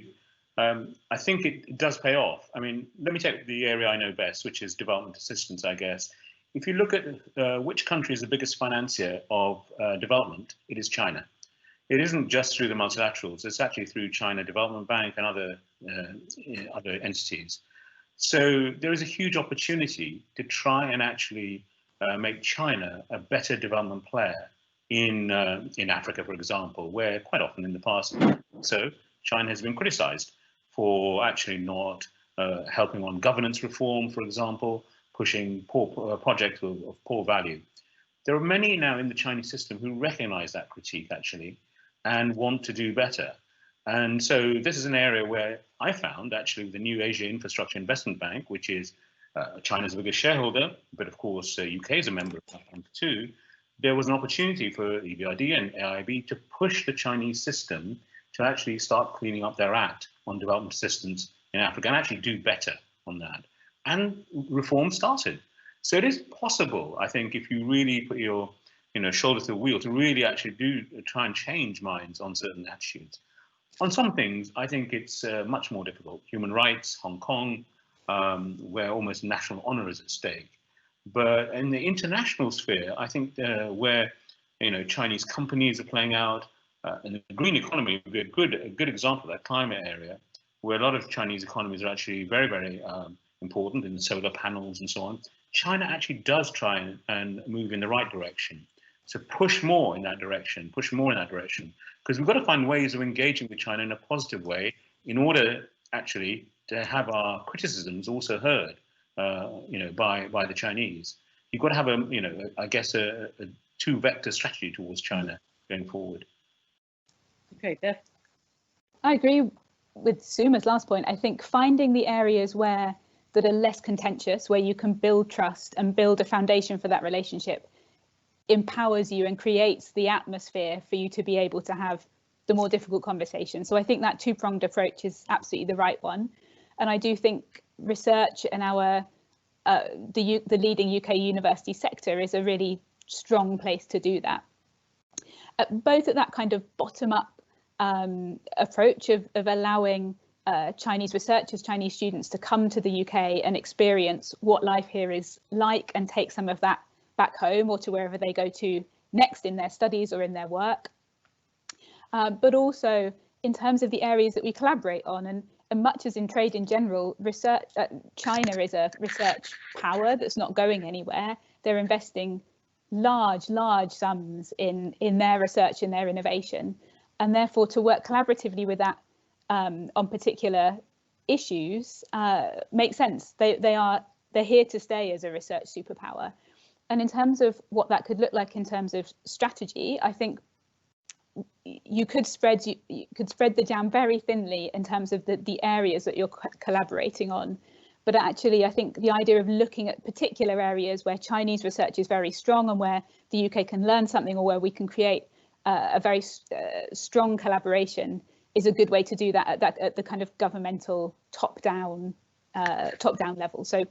I think it does pay off. I mean, let me take the area I know best, which is development assistance, I guess. If you look at which country is the biggest financier of development, it is China. It isn't just through the multilaterals, it's actually through China Development Bank and other entities. So there is a huge opportunity to try and actually make China a better development player in Africa, for example, where quite often in the past, so China has been criticized for actually not helping on governance reform, for example, pushing poor projects of poor value. There are many now in the Chinese system who recognize that critique actually and want to do better. And so this is an area where I found actually the new Asia Infrastructure Investment Bank, which is China's biggest shareholder, but of course UK is a member of that bank too, there was an opportunity for DfID and AIB to push the Chinese system to actually start cleaning up their act on development assistance in Africa and actually do better on that, and reform started. So it is possible, I think, if you really put your shoulder to the wheel, to really actually try and change minds on certain attitudes. On some things, I think it's much more difficult. Human rights, Hong Kong, where almost national honour is at stake. But in the international sphere, I think where Chinese companies are playing out, and the green economy would be a good example of that climate area, where a lot of Chinese economies are actually very, very important in the solar panels and so on. China actually does try and move in the right direction. So push more in that direction, because we've got to find ways of engaging with China in a positive way in order actually to have our criticisms also heard, by the Chinese. You've got to have I guess a two-vector strategy towards China going forward. Okay, Beth. I agree with Suma's last point. I think finding the areas that are less contentious, where you can build trust and build a foundation for that relationship, empowers you and creates the atmosphere for you to be able to have the more difficult conversation. So I think that two-pronged approach is absolutely the right one. And I do think research and the leading UK university sector is a really strong place to do that. Both at that kind of bottom-up approach of allowing Chinese researchers, Chinese students to come to the UK and experience what life here is like and take some of that back home or to wherever they go to next in their studies or in their work. But also in terms of the areas that we collaborate on, and much as in trade in general, research, China is a research power that's not going anywhere. They're investing large sums in their research and their innovation, and therefore to work collaboratively with that on particular issues makes sense. They're here to stay as a research superpower. And in terms of what that could look like in terms of strategy, I think you could spread the jam very thinly in terms of the areas that you're collaborating on. But actually, I think the idea of looking at particular areas where Chinese research is very strong and where the UK can learn something, or where we can create a very strong collaboration, is a good way to do that at the kind of governmental top-down level. So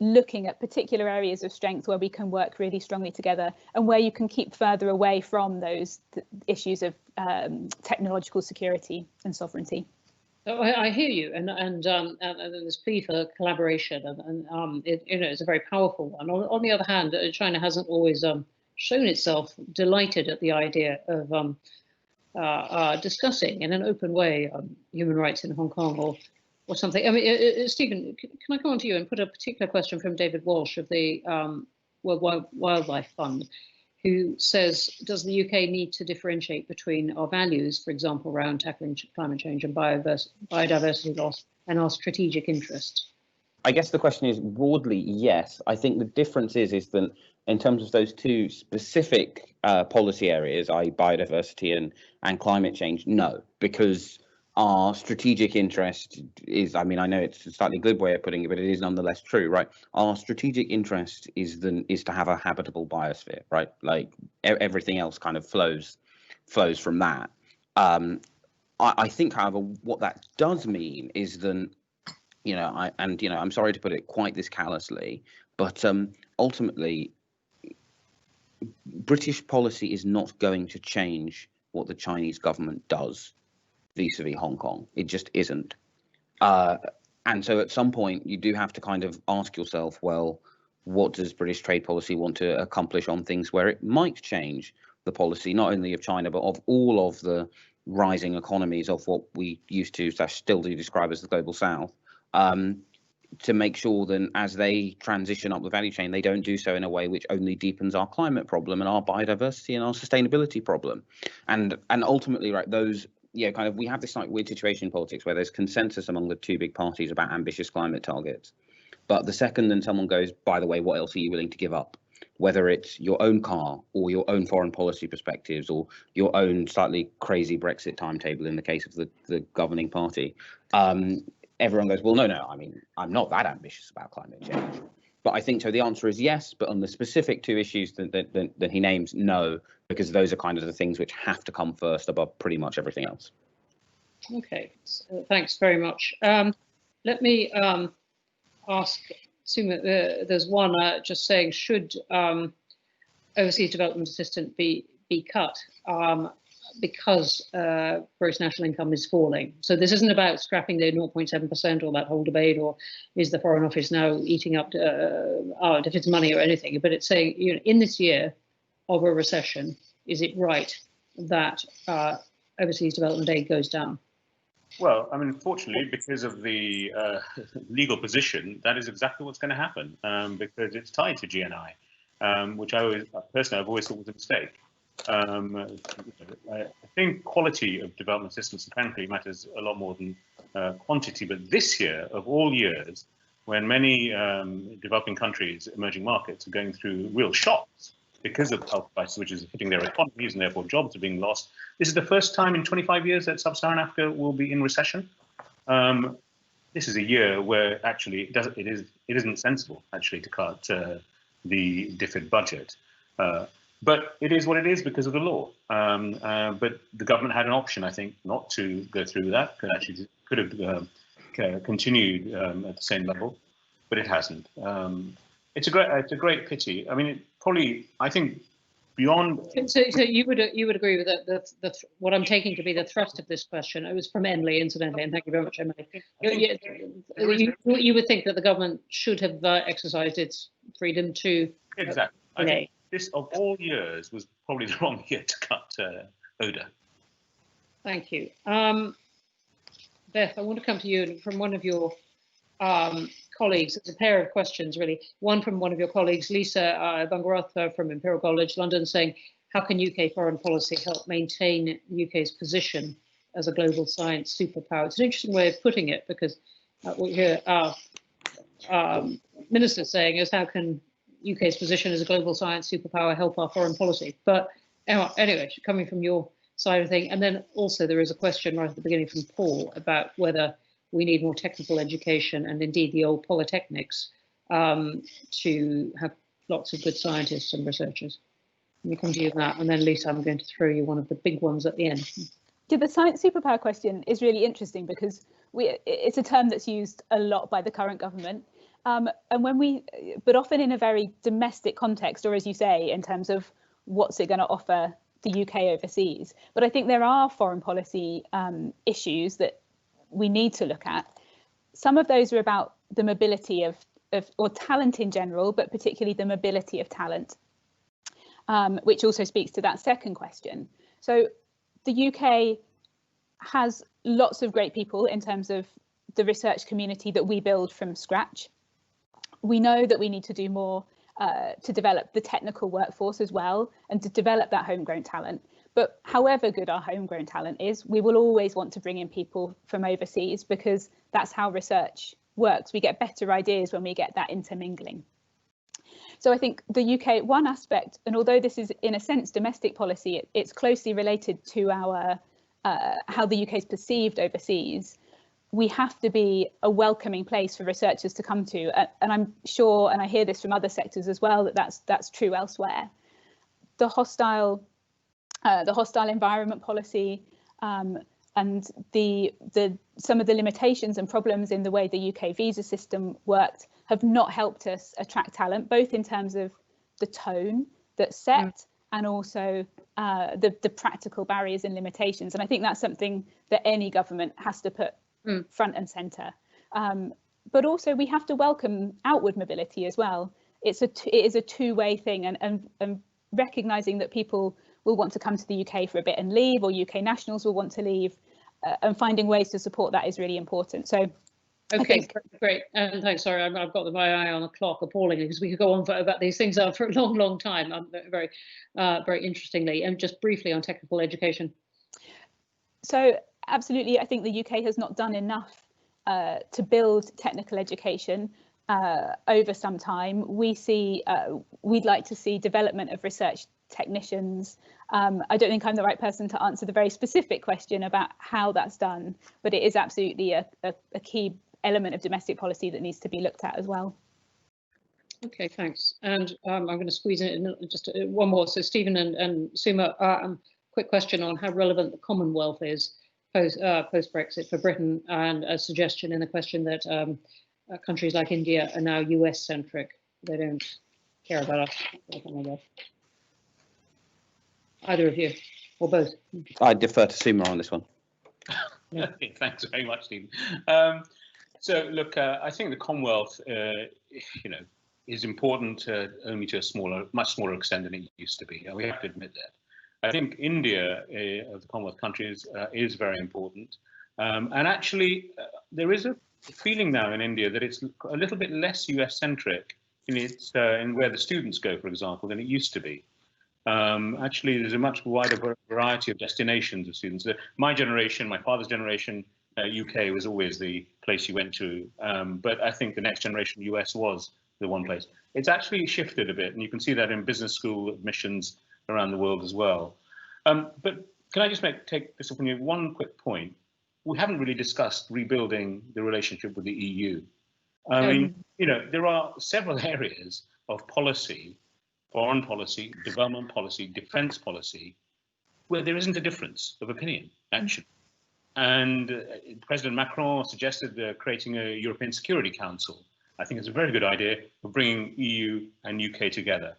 looking at particular areas of strength where we can work really strongly together, and where you can keep further away from those issues of technological security and sovereignty. I hear you, and this plea for collaboration, and it's a very powerful one. On the other hand, China hasn't always shown itself delighted at the idea of discussing in an open way human rights in Hong Kong or something. I mean, Stephen, can I come on to you and put a particular question from David Walsh of the World Wildlife Fund, who says, does the UK need to differentiate between our values, for example, around tackling climate change and biodiversity loss, and our strategic interests? I guess the question is broadly, yes. I think the difference is that in terms of those two specific policy areas, i.e. biodiversity and climate change, no, because our strategic interest is, I mean, I know it's a slightly glib way of putting it, but it is nonetheless true, right? Our strategic interest is to have a habitable biosphere, right? Like everything else kind of flows from that. I think, however, what that does mean is that, I'm sorry to put it quite this callously, but ultimately, British policy is not going to change what the Chinese government does vis-a-vis Hong Kong. It just isn't. And so at some point you do have to kind of ask yourself, well, what does British trade policy want to accomplish on things where it might change the policy, not only of China, but of all of the rising economies of what we used to still do describe as the global south, to make sure that as they transition up the value chain, they don't do so in a way which only deepens our climate problem and our biodiversity and our sustainability problem. And ultimately, right, those, kind of, we have this like weird situation in politics where there's consensus among the two big parties about ambitious climate targets. But the second then someone goes, by the way, what else are you willing to give up? Whether it's your own car or your own foreign policy perspectives or your own slightly crazy Brexit timetable in the case of the governing party, everyone goes, well, no, I mean, I'm not that ambitious about climate change. But I think so the answer is yes, but on the specific two issues that he names, no, because those are kind of the things which have to come first above pretty much everything else. Okay, so thanks very much. Let me ask Suma, there's one just saying, should overseas development assistance be cut because gross national income is falling? So this isn't about scrapping the 0.7% or that whole debate, or is the Foreign Office now eating up if it's money or anything, but it's saying, you know, in this year of a recession, is it right that overseas development aid goes down? Well, I mean, fortunately, because of the legal position, that is exactly what's going to happen, because it's tied to GNI, which I've always thought was a mistake. I think quality of development assistance, frankly, matters a lot more than quantity. But this year, of all years, when many developing countries, emerging markets, are going through real shocks because of health crisis, which is hitting their economies and therefore jobs are being lost. This is the first time in 25 years that sub-Saharan Africa will be in recession. This is a year where actually it isn't sensible actually to cut the DfID budget. But it is what it is because of the law. But the government had an option, I think, not to go through that. Could have continued at the same level, but it hasn't. It's a great pity. I mean, I think beyond. So you would agree with that? What I'm taking to be the thrust of this question. It was from Emily, incidentally, and thank you very much, Emily. You would think that the government should have exercised its freedom to. Exactly. I think this, of all years, was probably the wrong year to cut ODA. Thank you, Beth. I want to come to you from one of your colleagues. It's a pair of questions, really. One from one of your colleagues, Lisa Bungaratha from Imperial College London, saying, how can UK foreign policy help maintain the UK's position as a global science superpower? It's an interesting way of putting it, because what we hear our minister saying is, how can UK's position as a global science superpower help our foreign policy? But anyway, coming from your side of thing. And then also there is a question right at the beginning from Paul about whether we need more technical education and indeed the old polytechnics to have lots of good scientists and researchers. Let me come to you with that, and then Lisa, I'm going to throw you one of the big ones at the end. Yeah, the science superpower question is really interesting because it's a term that's used a lot by the current government, but often in a very domestic context, or as you say, in terms of what's it going to offer the UK overseas. But I think there are foreign policy issues that we need to look at. Some of those are about the mobility of or talent in general, but particularly the mobility of talent, which also speaks to that second question. So the UK has lots of great people in terms of the research community that we build from scratch. We know that we need to do more to develop the technical workforce as well, and to develop that homegrown talent. But however good our homegrown talent is, we will always want to bring in people from overseas, because that's how research works. We get better ideas when we get that intermingling. So I think the UK, one aspect, and although this is in a sense domestic policy, it's closely related to our how the UK is perceived overseas. We have to be a welcoming place for researchers to come to, and I'm sure, and I hear this from other sectors as well, that that's true elsewhere. The hostile environment policy and some of the limitations and problems in the way the UK visa system worked have not helped us attract talent, both in terms of the tone that's set and also the practical barriers and limitations. And I think that's something that any government has to put front and centre. But also we have to welcome outward mobility as well. It is a two-way thing, and recognising that people will want to come to the UK for a bit and leave, or UK nationals will want to leave, and finding ways to support that is really important. So, okay, great, and thanks. Sorry, I've got my eye on the clock appallingly, because we could go on about these things for a long time. Very interestingly, and just briefly on technical education. So, absolutely, I think the UK has not done enough to build technical education over some time. We'd like to see development of research technicians. I don't think I'm the right person to answer the very specific question about how that's done, but it is absolutely a key element of domestic policy that needs to be looked at as well. Okay, thanks. And I'm going to squeeze in just one more. So Stephen and Suma, quick question on how relevant the Commonwealth is post-Brexit for Britain, and a suggestion in the question that countries like India are now US centric. They don't care about us. Either of you, or both? I defer to Suma on this one. Okay, thanks very much, Stephen. So look, I think the Commonwealth, is important only to a much smaller extent than it used to be. We have to admit that. I think India, of the Commonwealth countries, is very important. And actually, there is a feeling now in India that it's a little bit less US-centric in where the students go, for example, than it used to be. Actually, there's a much wider variety of destinations of students. My generation, my father's generation, UK was always the place you went to. But I think the next generation, US, was the one place. It's actually shifted a bit, and you can see that in business school admissions around the world as well. But can I just take this up on you one quick point? We haven't really discussed rebuilding the relationship with the EU. I mean, there are several areas of policy, foreign policy, development policy, defence policy, where there isn't a difference of opinion, actually. And President Macron suggested creating a European Security Council. I think it's a very good idea for bringing EU and UK together.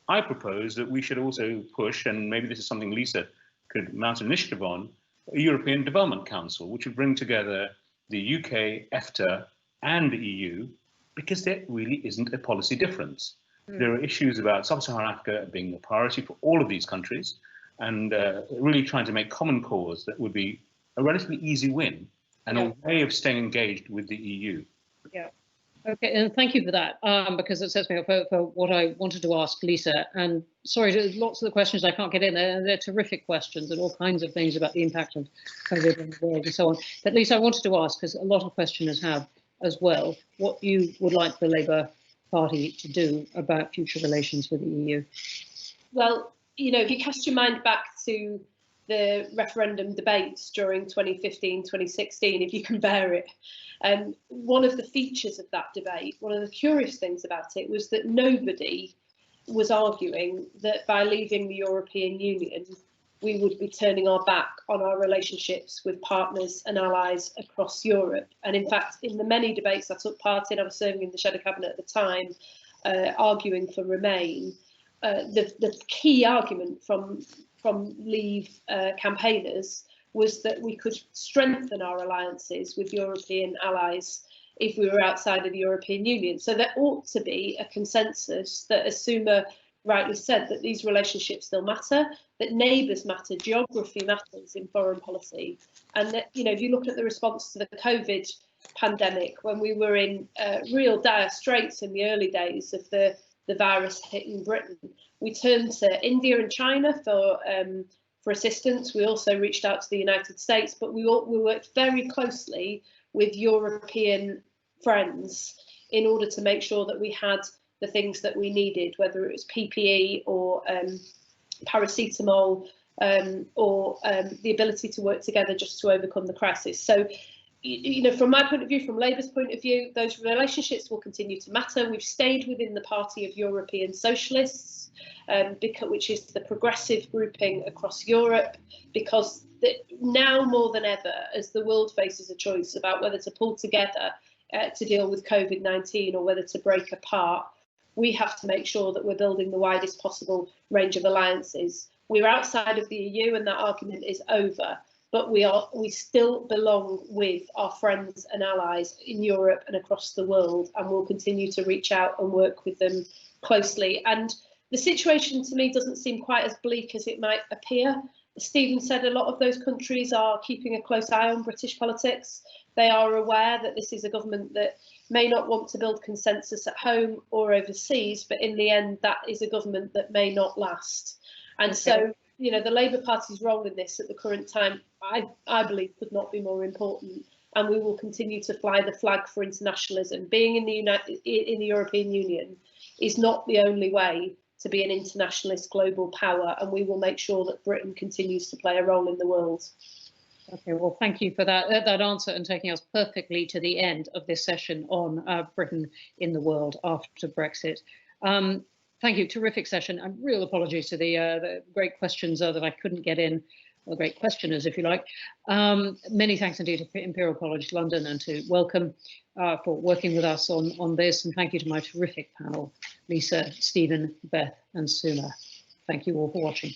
I propose that we should also push, and maybe this is something Lisa could mount an initiative on, a European Development Council, which would bring together the UK, EFTA, and the EU, because there really isn't a policy difference. There are issues about sub-Saharan Africa being the priority for all of these countries, and really trying to make common cause that would be a relatively easy win and a way of staying engaged with the EU. Yeah. Okay, and thank you for that, because it sets me up for what I wanted to ask Lisa. And sorry, lots of the questions I can't get in. They're terrific questions and all kinds of things about the impact of COVID on the world and so on. But Lisa, I wanted to ask, because a lot of questioners have as well, what you would like the Labour Party to do about future relations with the EU. Well, if you cast your mind back to the referendum debates during 2015, 2016, if you can bear it, one of the features of that debate, one of the curious things about it, was that nobody was arguing that by leaving the European Union, we would be turning our back on our relationships with partners and allies across Europe. And in fact, in the many debates I took part in, I was serving in the Shadow Cabinet at the time, arguing for Remain. The key argument from Leave campaigners was that we could strengthen our alliances with European allies if we were outside of the European Union. So there ought to be a consensus that, as Suma rightly said, that these relationships still matter, that neighbours matter, geography matters in foreign policy. And that, if you look at the response to the COVID pandemic, when we were in real dire straits in the early days of the virus hitting Britain, we turned to India and China for assistance. We also reached out to the United States, but we worked very closely with European friends in order to make sure that we had the things that we needed, whether it was PPE or paracetamol or the ability to work together just to overcome the crisis. So, from my point of view, from Labour's point of view, those relationships will continue to matter. We've stayed within the Party of European Socialists, which is the progressive grouping across Europe, because now more than ever, as the world faces a choice about whether to pull together to deal with COVID-19 or whether to break apart, we have to make sure that we're building the widest possible range of alliances. We're outside of the EU and that argument is over, but we still belong with our friends and allies in Europe and across the world, and we'll continue to reach out and work with them closely. And the situation to me doesn't seem quite as bleak as it might appear. Stephen said a lot of those countries are keeping a close eye on British politics. They are aware that this is a government that may not want to build consensus at home or overseas, but in the end, that is a government that may not last. And so, the Labour Party's role in this at the current time, I believe, could not be more important. And we will continue to fly the flag for internationalism. Being in the European Union is not the only way to be an internationalist global power, and we will make sure that Britain continues to play a role in the world. Okay, well, thank you for that answer and taking us perfectly to the end of this session on Britain in the world after Brexit. Thank you, terrific session, and real apologies to the great questions that I couldn't get in. well, great questioners, if you like. Many thanks indeed to Imperial College London and to Wellcome for working with us on this, and thank you to my terrific panel, Lisa, Stephen, Beth and Suma. Thank you all for watching.